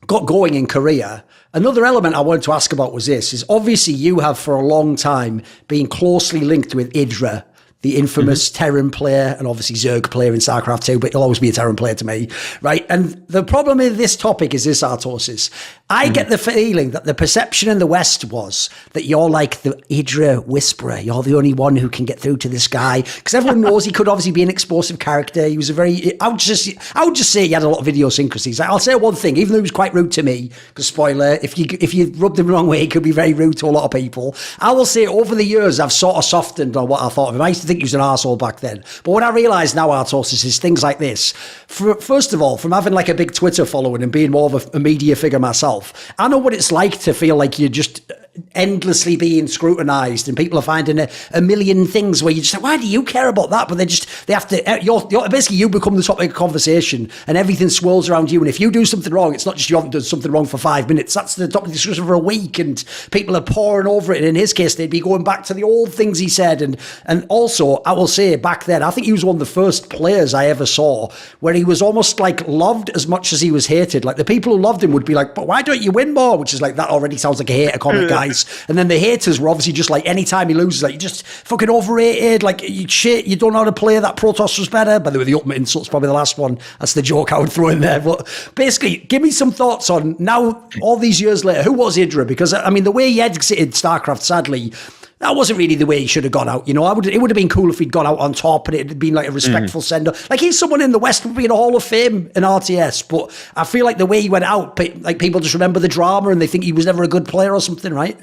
got going in Korea, another element I wanted to ask about was this, is obviously you have for a long time been closely linked with IdrA, the infamous Terran player, and obviously Zerg player in StarCraft 2, but he'll always be a Terran player to me, right? And the problem with this topic is this, Artosis. I get the feeling that the perception in the West was that you're like the IdrA whisperer. You're the only one who can get through to this guy. Because everyone knows he could obviously be an explosive character. He was a very, I would just say he had a lot of idiosyncrasies. I'll say one thing, even though he was quite rude to me, because spoiler, if you rubbed him the wrong way, he could be very rude to a lot of people. I will say over the years, I've sort of softened on what I thought of him. I used to think he was an arsehole back then. But what I realise now, Artosis, is things like this. First of all, from having like a big Twitter following and being more of a media figure myself, I know what it's like to feel like you're just endlessly being scrutinized and people are finding a million things where you just say, why do you care about that? But they have to, you're basically, you become the topic of conversation and everything swirls around you. And if you do something wrong, it's not just you haven't done something wrong for 5 minutes. That's the topic of discussion for a week and people are pouring over it. And in his case, they'd be going back to the old things he said. And also, I will say back then, I think he was one of the first players I ever saw where he was almost like loved as much as he was hated. Like the people who loved him would be like, but why don't you win more? Which is like, that already sounds like a hater comment, guys. And then the haters were obviously just like, anytime he loses, like, you just fucking overrated, like, you shit, you don't know how to play, that Protoss was better. But they were the ultimate insults, probably the last one. That's the joke I would throw in there. But basically, give me some thoughts on now, all these years later, who was IdrA? Because, I mean, the way he exited StarCraft, sadly, that wasn't really the way he should have gone out. You know, it would have been cool if he'd gone out on top and it had been like a respectful sender. Like, he's someone in the West would be in a Hall of Fame in RTS, but I feel like the way he went out, like, people just remember the drama and they think he was never a good player or something, right?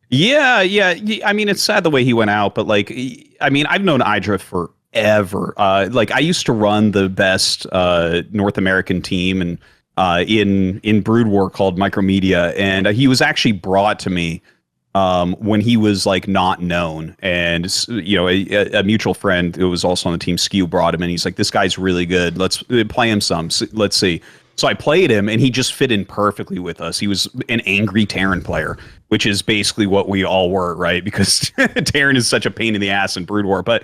Yeah. I mean, it's sad the way he went out, but like, I mean, I've known IdrA forever. Like, I used to run the best North American team and in Brood War called Micromedia, and he was actually brought to me when he was like not known, and you know, a mutual friend who was also on the team, Skew, brought him, and he's like, this guy's really good. Let's play him some. Let's see. So I played him, and he just fit in perfectly with us. He was an angry Terran player, which is basically what we all were, right? Because Terran is such a pain in the ass in Brood War. But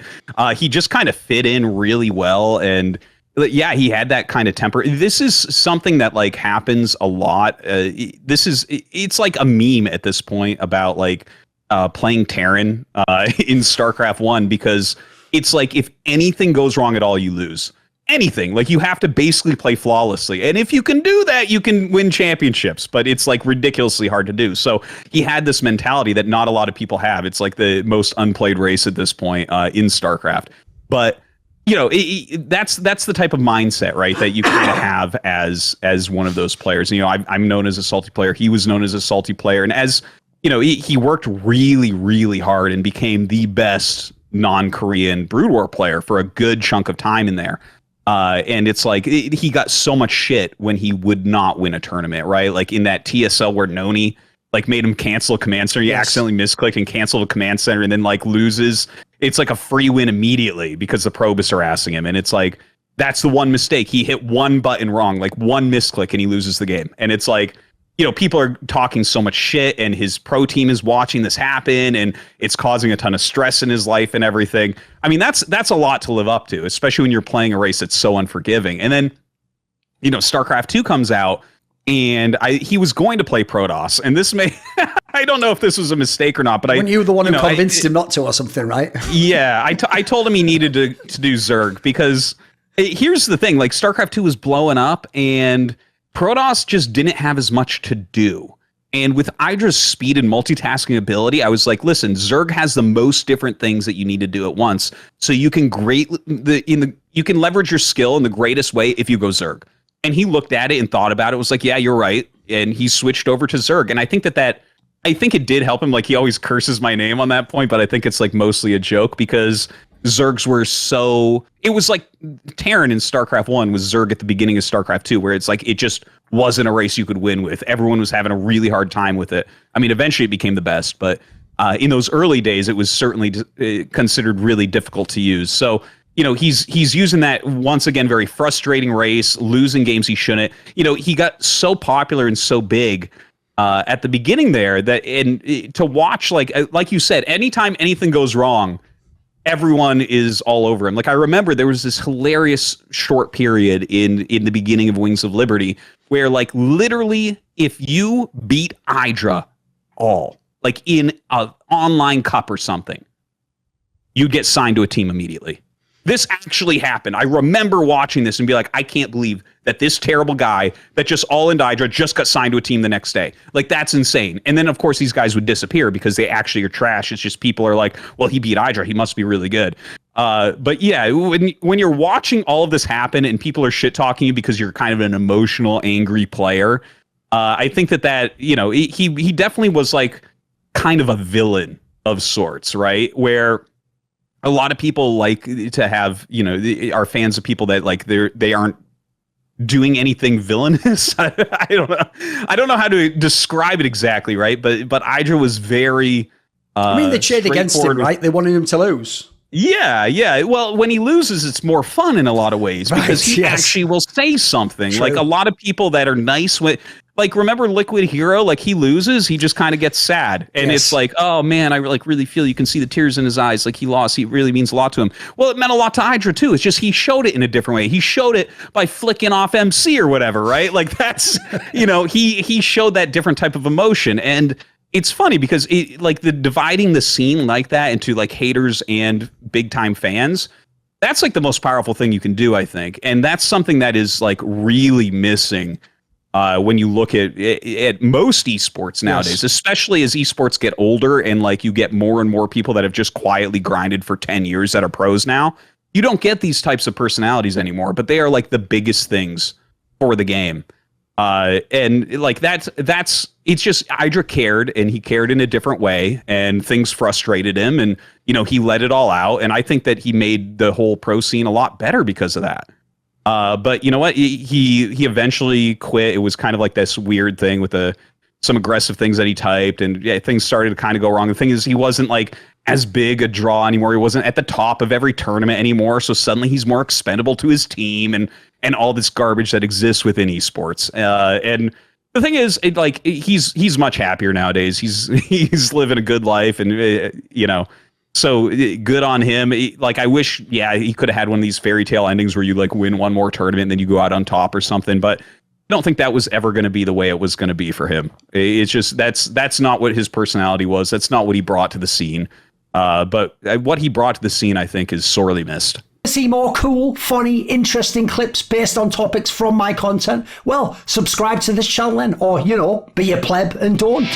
he just kind of fit in really well, and yeah, he had that kind of temper. This is something that like happens a lot. It's like a meme at this point about like playing Terran in StarCraft 1, because it's like if anything goes wrong at all, you lose. Anything, like, you have to basically play flawlessly, and if you can do that, you can win championships, but it's like ridiculously hard to do. So he had this mentality that not a lot of people have. It's like the most unplayed race at this point in StarCraft, but you know, that's the type of mindset, right, that you kind of have as one of those players. You know, I'm known as a salty player. He was known as a salty player, and as you know, he worked really, really hard and became the best non-Korean Brood War player for a good chunk of time in there. And it's like he got so much shit when he would not win a tournament, right? Like in that TSL where Noni like made him cancel a command center. He accidentally misclicked and canceled a command center and then like loses. It's like a free win immediately because the probe is harassing him. And it's like, that's the one mistake. He hit one button wrong, like one misclick, and he loses the game. And it's like, you know, people are talking so much shit, and his pro team is watching this happen, and it's causing a ton of stress in his life and everything. I mean, that's a lot to live up to, especially when you're playing a race that's so unforgiving. And then, you know, StarCraft 2 comes out, and he was going to play Protoss, and this may, I don't know if this was a mistake or not, but when you were the one who convinced him not to or something, right? Yeah, I told him he needed to do Zerg, because here's the thing, like StarCraft 2 was blowing up, and Protoss just didn't have as much to do. And with IdrA's speed and multitasking ability, I was like, listen, Zerg has the most different things that you need to do at once. So you can you can leverage your skill in the greatest way if you go Zerg. And he looked at it and thought about it, was like, yeah, you're right. And he switched over to Zerg. And I think I think it did help him. Like, he always curses my name on that point, but I think it's like mostly a joke, because Zergs were so, it was like Terran in StarCraft 1 was Zerg at the beginning of StarCraft 2, where it's like it just wasn't a race you could win with. Everyone was having a really hard time with it. I mean, eventually it became the best, but in those early days, it was certainly considered really difficult to use. So, you know, he's using that, once again, very frustrating race, losing games he shouldn't. You know, he got so popular and so big at the beginning there that to watch, like you said, anytime anything goes wrong, everyone is all over him. Like, I remember there was this hilarious short period in the beginning of Wings of Liberty where like literally if you beat IdrA like in an online cup or something, you'd get signed to a team immediately. This actually happened. I remember watching this and be like, I can't believe that this terrible guy that just all into IdrA just got signed to a team the next day. Like, that's insane. And then, of course, these guys would disappear because they actually are trash. It's just people are like, well, he beat IdrA. He must be really good. But yeah, when you're watching all of this happen and people are shit-talking you because you're kind of an emotional, angry player, I think that, you know, he definitely was like kind of a villain of sorts, right? Where a lot of people like to have, you know, are fans of people that like they aren't doing anything villainous. I don't know how to describe it exactly, right? But IdrA was very. I mean, they cheered against him, right? They wanted him to lose. Yeah. Well, when he loses, it's more fun in a lot of ways because he actually will say something. True. Like a lot of people that are nice with. Like, remember Liquid Hero? Like, he loses, he just kind of gets sad. And it's like, oh, man, I like really feel you can see the tears in his eyes. Like, he lost. He really means a lot to him. Well, it meant a lot to IdrA, too. It's just he showed it in a different way. He showed it by flicking off MC or whatever, right? Like, that's, you know, he showed that different type of emotion. And it's funny because, like, the dividing the scene like that into, like, haters and big-time fans, that's, like, the most powerful thing you can do, I think. And that's something that is, like, really missing when you look at most esports nowadays, especially as esports get older and like you get more and more people that have just quietly grinded for 10 years that are pros now, you don't get these types of personalities anymore, but they are like the biggest things for the game. And like it's just IdrA cared, and he cared in a different way, and things frustrated him, and you know, he let it all out. And I think that he made the whole pro scene a lot better because of that. But you know what? He eventually quit. It was kind of like this weird thing with some aggressive things that he typed, and things started to kind of go wrong. The thing is, he wasn't like as big a draw anymore. He wasn't at the top of every tournament anymore. So suddenly he's more expendable to his team and all this garbage that exists within esports. And the thing is, he's much happier nowadays. He's living a good life, and you know. So good on him. Like, I wish, he could have had one of these fairy tale endings where you like win one more tournament and then you go out on top or something. But I don't think that was ever going to be the way it was going to be for him. It's just that's not what his personality was. That's not what he brought to the scene. But what he brought to the scene, I think, is sorely missed. See more cool, funny, interesting clips based on topics from my content? Well, subscribe to this channel then, or, you know, be a pleb and don't.